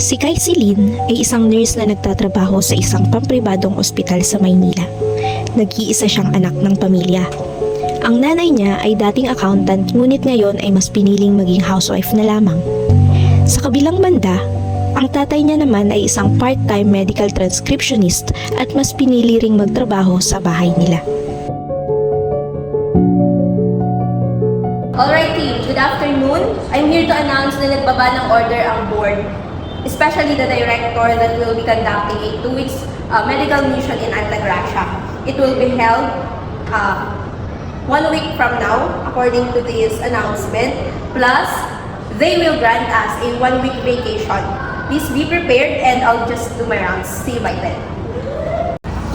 Si Kaisilin ay isang nurse na nagtatrabaho sa isang pampribadong ospital sa Maynila. Nag-iisa siyang anak ng pamilya. Ang nanay niya ay dating accountant ngunit ngayon ay mas piniling maging housewife na lamang. Sa kabilang banda, ang tatay niya naman ay isang part-time medical transcriptionist at mas pinili ring magtrabaho sa bahay nila. Alright team, good afternoon. I'm here to announce na nagbaba ng order ang board, especially the director that will be conducting a 2 weeks medical mission in Altagracia. It will be held 1 week from now, according to this announcement. Plus, they will grant us a 1 week vacation. Please be prepared and I'll just do my rounds. See you by then.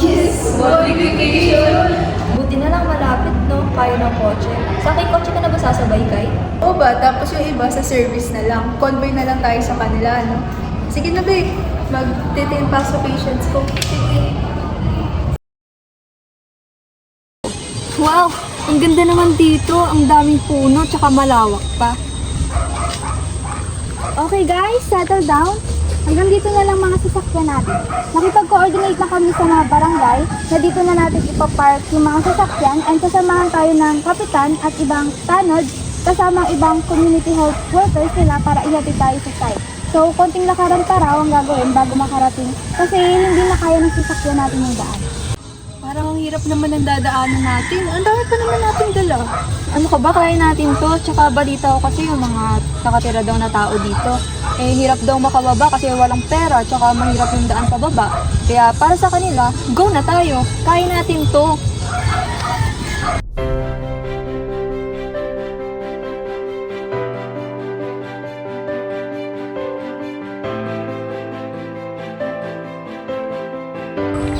Yes! 1 week vacation! Buti na lang malapit, no? Kaya ng kotse. Sa akin, kotse ka na ba sasabay, Kai? Oo ba? Tapos yung iba sa service na lang. Convoy na lang tayo sa kanila, no? Sige na, babe. Mag-detain pa sa patients ko. Sige. Wow! Ang ganda naman dito. Ang daming puno, tsaka malawak pa. Okay guys, settle down. Hanggang dito na lang mga sasakyan natin. Nakipag-coordinate na kami sa mga barangay na dito na natin ipapark yung mga sasakyan and kasamahan tayo ng kapitan at ibang tanod kasama ang ibang community health workers nila para ihatid tayo sa site. So, konting lakaran pa raw ang gagawin bago makarating kasi hindi na kaya ng sasakyan natin yung daan. Parang ang hirap naman ang dadaanan natin. Ang dami pa naman natin dala. Ano ka ba, kaya natin to? Tsaka balita ko kasi yung mga nakatira daw na tao dito. Eh, hirap daw makababa kasi walang pera, tsaka mahirap yung daan pababa. Kaya para sa kanila, go na tayo. Kaya natin to.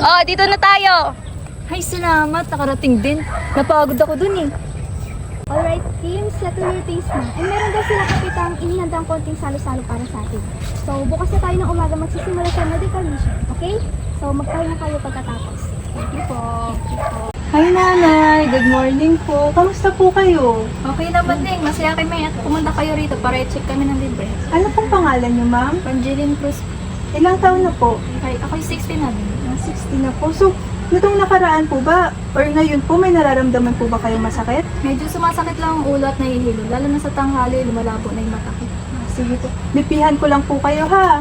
Oh, dito na tayo! Ay, salamat. Nakarating din. Napagod ako dun eh. Alright team, settle your things na. And meron daw sila kapitang inihandang konting salo-salo para sa atin. So, bukas na tayo ng umaga magsisimula sa medical mission, okay? So, magpahinga kayo pagkatapos. Thank you po. Hi, Nanay. Good morning po. Kamusta po kayo? Okay naman din. Masaya kami at pumunta kayo rito para i-check kami ng libre. Ano pong pangalan niyo, ma'am? Angeline Cruz. Ilang taon na po? Okay, ako'y 16 na din. 60 na po. So, nitong nakaraan po ba, or ngayon po, may nararamdaman po ba kayong masakit? Medyo sumasakit lang ang ulo at nahihilo. Lalo na sa tanghali, lumalabo na yung mata ko. Sige po. Bipihan ko lang po kayo, ha?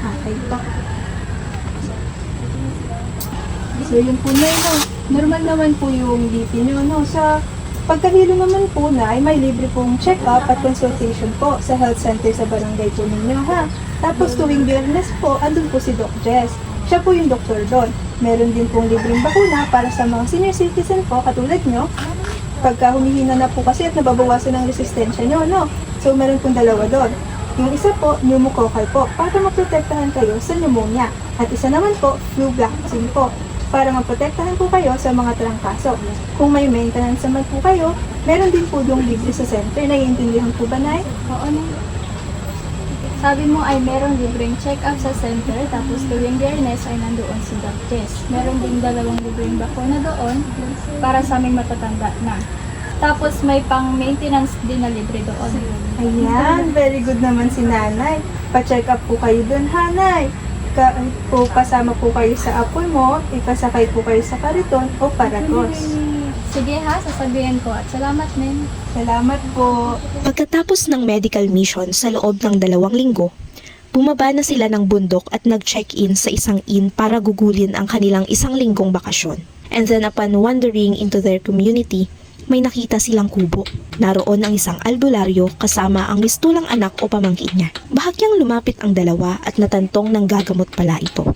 Okay pa. So yun po na no. Normal naman po yung BP nyo, no? Sa pagkahilo naman po na ay may libre pong check-up at consultation po sa health center sa barangay po ninyo, ha? Tapos tuwing Biyernes po, andun po si Doc Jess. Siya po yung doktor doon. Meron din pong libreng bakuna para sa mga senior citizen po katulad nyo. Pagka humihina na po kasi at nababawasan ang resistensya nyo, no? So meron pong dalawa doon. Yung isa po, pneumococcal po, para maprotektahan kayo sa pneumonia. At isa naman po, flu vaccine po, para maprotektahan po kayo sa mga trangkaso. Kung may maintenance naman po kayo, meron din po yung libre sa center. Naiintindihan po ba, Nay? Oo na. Sabi mo ay meron libreng check-up sa center, tapos tuwing Biyernes ay nandoon si Doc Jess. Meron din 2 libreng bakuna doon para sa aming matatanda na. Tapos may pang-maintenance din na libre doon. Ayan, very good naman si Nanay. Pa-check up po kayo dun, ha, Nay? Kasama po kayo sa apoy mo, ipasakay po kayo sa kariton o paratos. Sige ha, sasabihin ko at salamat men. Salamat po. Pagkatapos ng medical mission sa loob ng 2 linggo, bumaba na sila ng bundok at nag-check-in sa isang inn para gugulin ang kanilang 1 linggong bakasyon. And then upon wandering into their community, may nakita silang kubo. Naroon ang isang albularyo kasama ang mistulang anak o pamangkin niya. Bahagyang lumapit ang dalawa at natantong ng gagamot pala ito.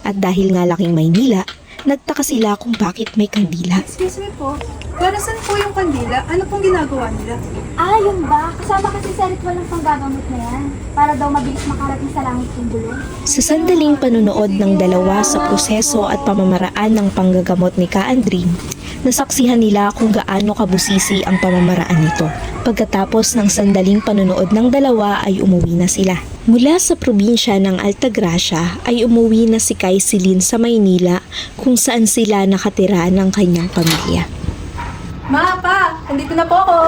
At dahil nga laking Maynila, nagtaka sila kung bakit may kandila. Excuse me po, para saan po yung kandila? Ano pong ginagawa nila? Ah, yun ba? Kasama kasi sa ritual ng panggagamot na yan. Para daw mabilis makarating sa langit yung bulong. Sa sandaling panunood ng dalawa sa proseso at pamamaraan ng panggagamot ni Ka Andring, nasaksihan nila kung gaano kabusisi ang pamamaraan nito. Pagkatapos ng sandaling panonood ng dalawa ay umuwi na sila. Mula sa probinsya ng Altagracia ay umuwi na si Kaisilin sa Maynila kung saan sila nakatira ng kanyang pamilya. Ma, pa, nandito na po ako.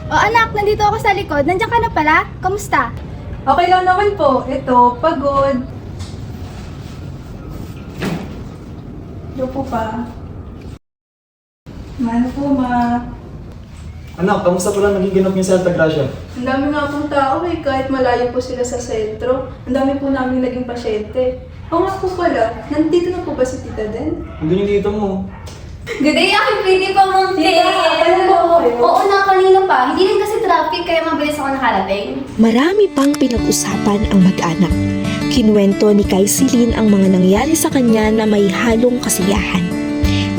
O anak, nandito ako sa likod. Nandiyan ka na pala? Kamusta? Okay lang naman po. Ito, pagod. Hello po pa. Ano po, ma? Anak, kamusta pala naging ganap niyo sa Altagracia? Ang dami nga pong tao kahit malayo po sila sa sentro. Ang dami po namin naging pasyente. O nga po pala, nandito na po ba si Tita Den? Andun yung dito mo. Good day, aking pretty pamangkin! Ano po kayo? Oo na, kanina pa. Hindi rin kasi traffic kaya mabilis ako nakarating. Marami pang pinag-usapan ang mag-anak. Kinuwento ni Kaisilin ang mga nangyari sa kanya na may halong kasiyahan.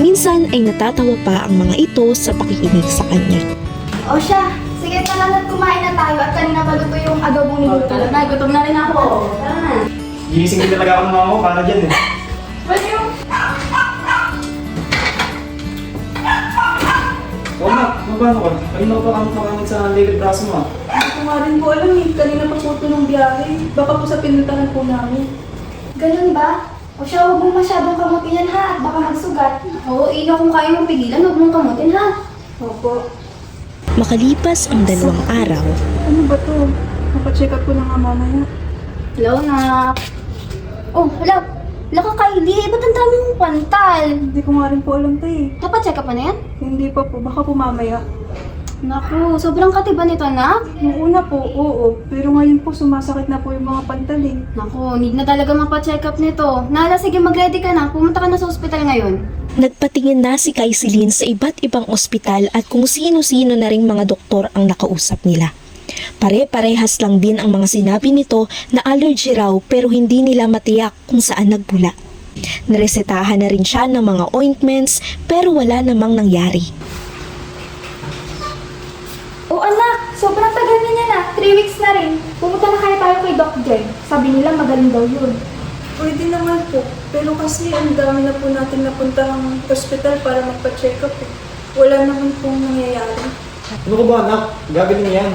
Minsan ay natatawa pa ang mga ito sa pakikinig sa kanya. O siya, sige tara na't kumain na tayo at kanina pa luto yung adobong niluto. Na, gutom na rin ako. Tara na. Ginising din talaga ako ng mama ko para dyan eh. Pwede yung... Oo na, paano ka? Kanina ko pa kamot sa legal braso mo ah. Hindi ko nga rin po alam eh. Kanina pa po ito ng biyahe. Baka po sa pinuntahan po namin. Ganun ba? O siya, huwag mong masyadong kamutin yan ha, at baka magsugat. Oo, Ina, kung kaya mong pigilan, huwag mong kamutin, ha? Opo. Makalipas ang 2 araw, Ano ba to? Napacheck up ko na nga mamaya. Hello, nak. Oh, hala. Hala ka, Kylie. Ba't ang dami mong pantal? Hindi ko nga rin po alam to eh. Dapat check up mo na yan? Hindi pa po. Baka po mamaya. Naku, sobrang katiba nito, nak. Yung una po, oo. Pero ngayon po, sumasakit na po yung mga pantalin. Naku, need na talaga mapacheck up nito. Nala, sige, mag-ready ka na. Pumunta ka na sa ospital ngayon. nagpatingin na si Kaisilin sa iba't ibang ospital at kung sino-sino na ring mga doktor ang nakausap nila. Pare-parehas lang din ang mga sinabi nito na allergy raw pero hindi nila matiyak kung saan nagbula. Naresetahan na rin siya ng mga ointments pero wala namang nangyari. O anak, sobrang tagal na niya na. 3 weeks na rin. Pumunta na kaya tayo kay Doc Jen. Sabi nila magaling daw yun. Pwede naman po. Pero kasi ang dami na po natin napuntahang hospital para magpa-check up eh. Wala naman pong nangyayari. Ano ka ba anak? Gagaling yan.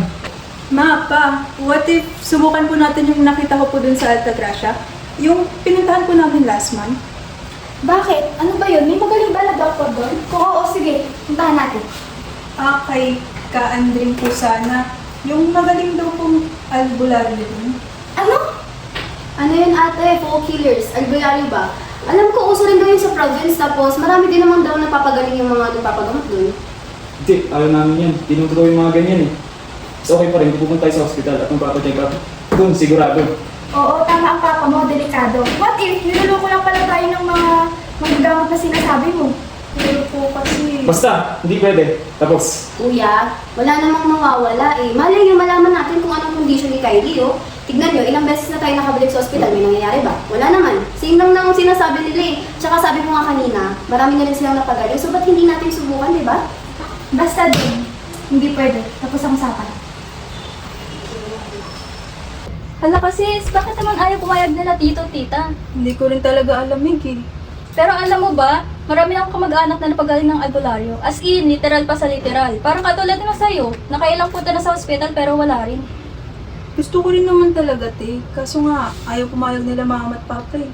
Ma, pa, what if subukan po natin yung nakita ko po dun sa Altagracia? Yung pinuntahan po namin last month? Bakit? Ano ba yun? May magaling ba na doctor doon? Kung oo, sige. Puntahan natin. Kay Ka-Andring po sana. Yung magaling daw pong albularyo dun. Ano? Ano yun ate? Folk healers? Albularyo ba? Alam ko, uso rin daw yun sa province. Tapos marami din naman daw napapagaling yung mga nagpapagamot dun. Hindi, ayaw namin yan. Tinuturo yung mga ganyan eh. So okay pa rin, pupunta tayo sa hospital at magpapacheck up. Doon, sigurado. Oo, tama ang papa mo. Delikado. What if? Niluloko lang pala tayo ng mga magagamot na sinasabi mo. Pero po kasi... Basta, hindi pwede. Tapos. Kuya, wala namang mawawala eh. Malay yung malaman natin kung anong condition ni Kylie, oh. Tignan nyo, ilang beses na tayo nakabalik sa ospital, may nangyayari ba? Wala naman. Same lang nang sinasabi nila eh. Tsaka sabi ko nga kanina, marami na rin silang napagaling. So ba't hindi natin subukan, di ba? Basta din. Hindi pwede. Tapos ang usapan. Hala kasi, bakit naman ayaw pumayag nila tito, tita? Hindi ko rin talaga alam, Miggy. Pero alam mo ba, marami akong kamag-anak na napagaling ng albularyo. As in, literal pa sa literal. Parang katulad na sa'yo, nakailang punta na sa ospital pero wala rin. Gusto ko rin naman talaga, te. Kaso nga, ayaw pumayag nila mama at papa eh.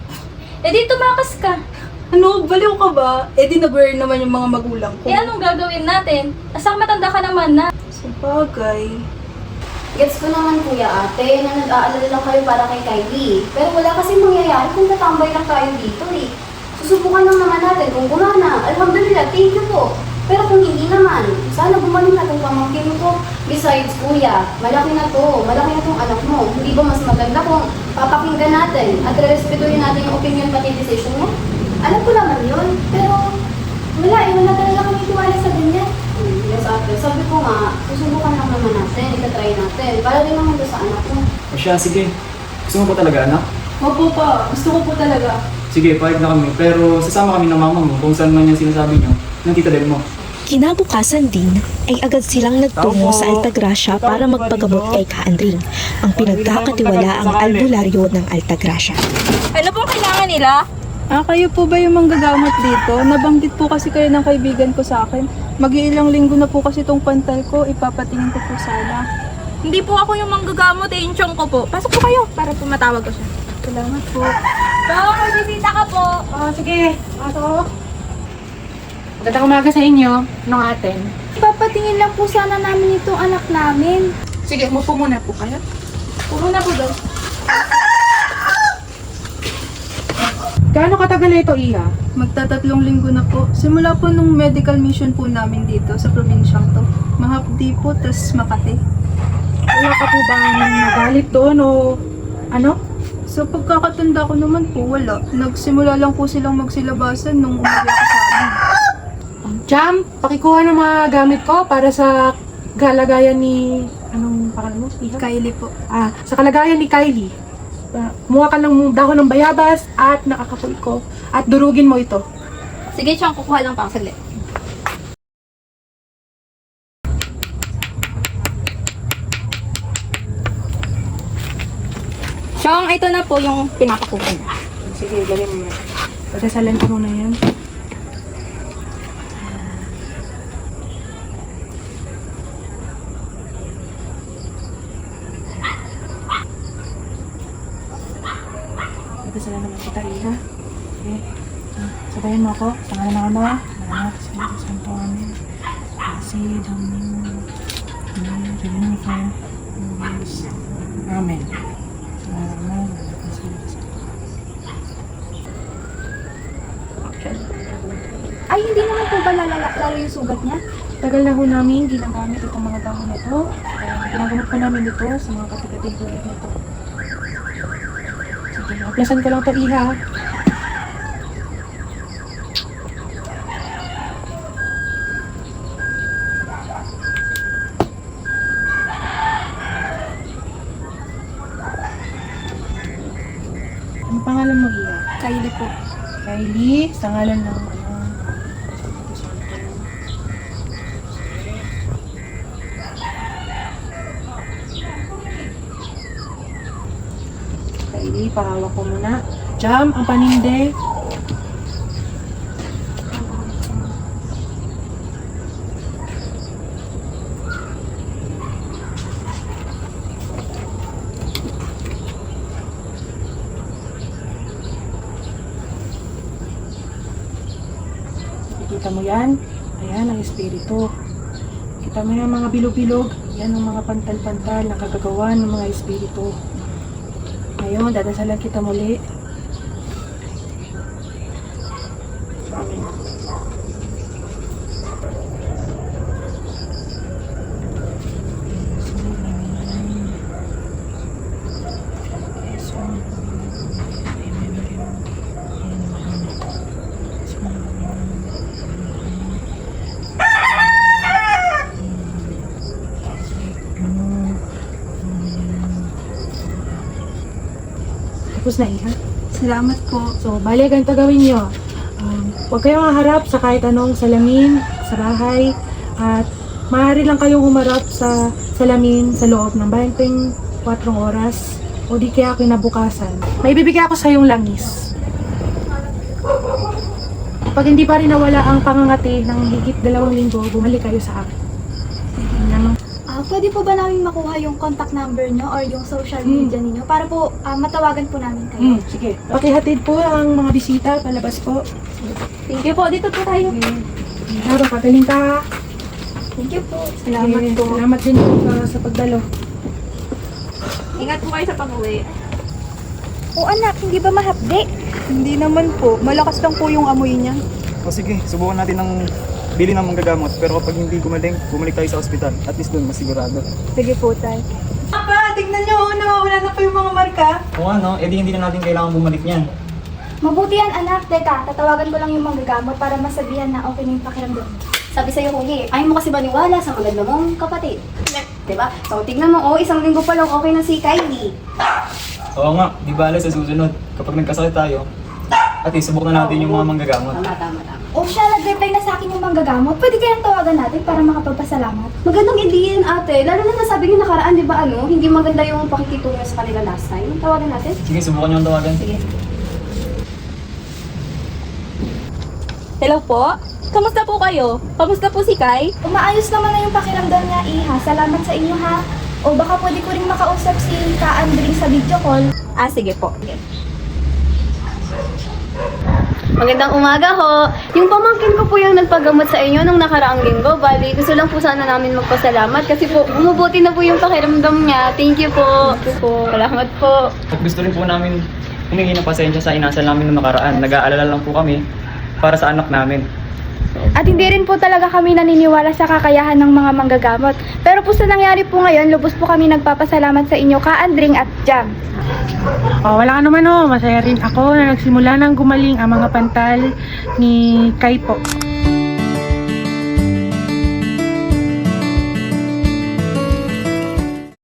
Eh di tumakas ka. Ano, baliw ka ba? Eh di na-burn naman yung mga magulang ko. Eh anong gagawin natin? Asak matanda ka naman na. Sa bagay. Gets ko naman kuya ate, na nag-aalala lang kayo para kay Kylie. Pero wala kasi mangyayari kung tatambay lang tayo dito eh. Susubukan lang naman natin kung gumana. Alhamdulillah, thank you po. Pero kung hindi naman, sana gumaling na itong pamangkin ko. Besides, kuya, malaki na to. Malaki na tong anak mo. Hindi ba mas maganda kung papakinggan natin at respetuhin natin yung opinion pati decision mo? Alam ko naman yun, pero Wala eh. Wala talaga kami tiwala sa ganyan. yes ate, sabi ko nga, susubukan lang naman natin, itatry natin. Para rin naman to sa anak mo. O siya, sige. Gusto mo ba talaga anak? Opo pa, gusto ko po talaga. Sige, pahig na kami. Pero sasama kami ng mama mo kung saan man yung sinasabi niyo ng tita din mo. Kinabukasan din ay agad silang nagtungo sa Altagracia para magpagamot kay Kaandring, ang pinagkakatiwalaang albularyo ng Altagracia. Ano pong kailangan nila? Kayo po ba yung manggagamot dito? Nabanggit po kasi kayo ng kaibigan ko sa akin. Mag-iilang linggo na po kasi itong pantal ko. Ipapatingin ko po sana. Hindi po ako yung manggagamot eh, yung chong ko po. Pasok po kayo para po matawag ko siya. Salamat po. Chong, may bisita ka po. Oh, sige. Pasok. Magandang umaga sa inyo. Anong atin? Ipapatingin lang po sana namin itong anak namin. Sige, umupo muna po kayo. Puro na po daw. Gaano katagal na ito, Iha? Magtatatlong linggo na po. Simula po nung medical mission po namin dito sa probinsyang to. Mahapdi po, tas Makati. Wala ka po bang nagalit doon o ano? So pagkakatanda ko naman po, wala. Nagsimula lang po silang magsilabasan nung umuwi ako sa amin. Jam, pakikuha ng mga gamit ko para sa kalagayan ni... Anong pangalan mo, Iha? Kylie po. Sa kalagayan ni Kylie. Kumuha ka ng dahon ng bayabas at nakakapul ko at durugin mo ito. Sige, Chong, kukuha lang pa ako saglit. Chong, ito na po yung pinapakuha niya. Sige, galing mo. Pagkasalan ko muna yan. Pagkasalan naman kita, Iha. Okay. Sabayan mo ako. Sa ngalan ng Ama, ng Anak, sa Espiritu Santo. Amen. Kasi, Domingo, Jennifer, Amen. Sa ngalan ng Ama, ng Anak, ng Espiritu Santo. Ay, hindi naman po ba lalo yung sugat niya? Tagal na ho namin ginagamit itong mga dahon na ito. Ginagamit pa namin ito sa mga katigating tulad nito. Sige, aplasan ko lang ito, Iha. Ano pangalan mo, Iha? Kylie po. Kylie, sa ngalan ng Kylie, pahawak ko muna. Jam, ang paninde. Kita mo yan? Ayan ang espiritu. Kita mo yan mga bilog-bilog. Yan ang mga pantal-pantal na kagagawa ng mga espiritu. Ngayon, dadasalan kita muli. Amen. Tapos na, Iha. Salamat po. So, bali, ganito gawin nyo. Huwag kayong haharap sa kahit anong salamin sa bahay at maaari lang kayong humarap sa salamin sa loob ng 24 oras o di kaya kinabukasan. May bibigay ako sa yung langis. Pag hindi pa rin nawala ang pangangati ng higit 2 linggo, bumalik kayo sa akin. Yun lamang. Pwede po ba namin makuha yung contact number nyo or yung social media ninyo para po matawagan po namin kayo? Sige. Pakihatid po ang mga bisita, palabas po. Thank you po. Dito po tayo. Habang pagaling ka. Thank you po. Salamat po. Salamat din po sa pagdalo. Ingat po kayo sa pag-uwi. O anak, hindi ba mahapdi? Hindi naman po. Malakas lang po yung amoy niya. O sige, subukan natin ng bili ng manggagamot. Pero kapag hindi gumaling, bumalik tayo sa ospital. At least doon, masigurado. Sige po, tay. Papa, tignan niyo, nawawala na po yung mga marka. O ano, edi hindi na natin kailangan bumalik niyan. Mabuti yan anak. Teka, tatawagan ko lang yung manggagamot para masabihan na okay na yung pakiramdam. Sabi sa'yo, Kuya, ayaw mo kasi maniwala sa maganda mong kapatid. Diba? So, tignan mo, 1 linggo pa lang okay na si Kylie. Oo nga, di bale sa susunod. Kapag nagkasakit tayo, at least subok na natin yung mga manggagamot. Tama. O siya, nag-reply na sa akin yung manggagamot. Pwede kayang tawagan natin para makapagpasalamat. Magandang ideya yan, ate. Lalo na nasabi niyo nakaraan, di ba hindi maganda yung pakikitungo sa kanila last time. Tawagan natin. Sige, subukan niyo ang tawagan. Sige. Hello po? Kamusta po kayo? Kamusta po si Kai? Umaayos naman na yung pakiramdam niya, Iha. Salamat sa inyo, ha? O baka pwede ko rin makausap si Ka Andring sa video call. Sige po. Magandang umaga ho. Yung pamangkin ko po yung nagpagamot sa inyo nung nakaraang linggo. Bali, gusto lang po sana namin magpasalamat kasi po bumubuti na po yung pakiramdam niya. Thank you po. Salamat po. At gusto rin po namin humingi ng pasensya sa inasal namin nung nakaraan. Nag-aalala lang po kami para sa anak namin. At hindi rin po talaga kami naniniwala sa kakayahan ng mga manggagamot. Pero po sa nangyari po ngayon, lubos po kami nagpapasalamat sa inyo, Ka Andring at Jam. Wala ka naman Masaya rin ako na nagsimula ng gumaling ang mga pantal ni Kai po.